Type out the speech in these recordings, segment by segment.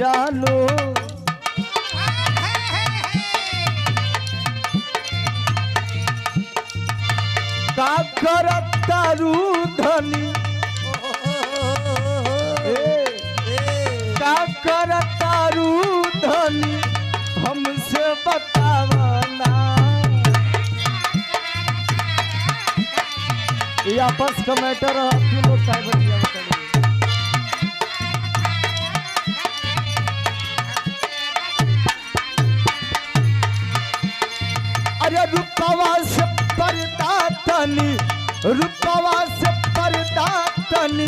जानो का करतारू धनी का करतारू धनी हमसे बतावना। ये आपस का मैटर है, आप लोग काय बतिया बताइए। अरे रुपवा से पर्दा तनी, रुपवा से पर्दा तनी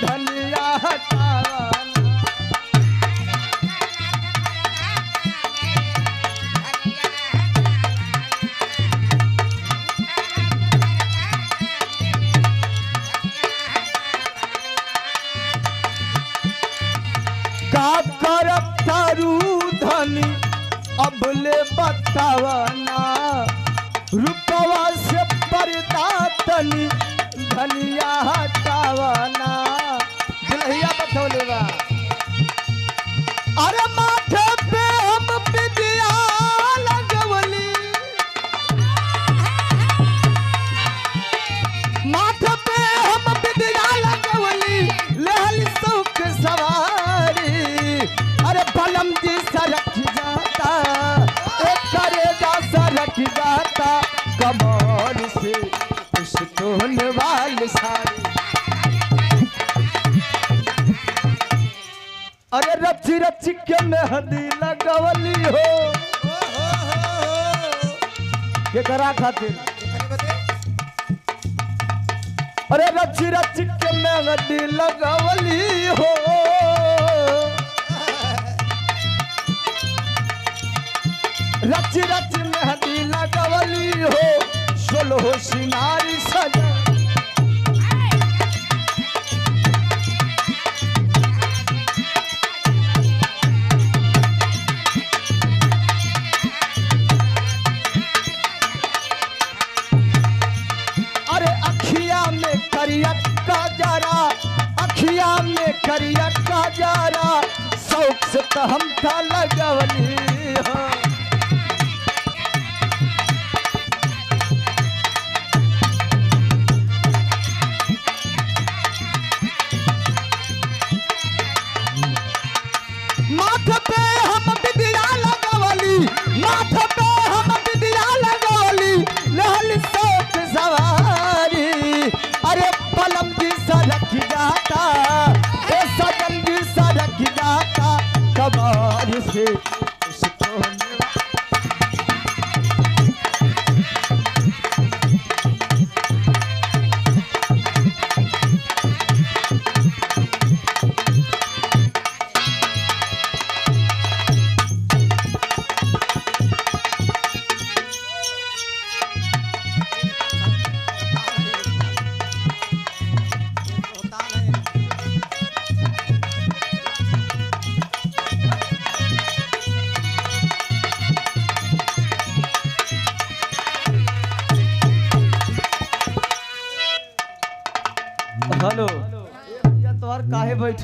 धनिया हटावना। का करतारू धनी अबले बतावना। रुपवा से पर्दा तनी धनिया हटावना। दुल्हिया बतौले बा अरे माथे पे हम बिंदिया लगवली, माथे पे हम बिंदिया लगवली लहल सौख सवारी। अरे बलम जी सरक जाता करेगा सरक जाता कमर से पुष्टोन वाल सारी। अरे रच रच के मेहंदी लगवली हो के करा खातिर। अरे रच रच के मेहंदी लगवली हो रच रच मेहंदी लगवली हो सोलह सिंगारी सजा। अरे अखिया में करिया जरा, अखिया में करिया जरा शौक से तो हम था लगवली हो। माथे पे हम बिंदिया लगवली, माथे पे हम बिंदिया लगवली लहल सौख सवारी। अरे पलम जी सरक जाता सजन जी सरक जाता कबार से हेलो। ये तोहर काहे बैठ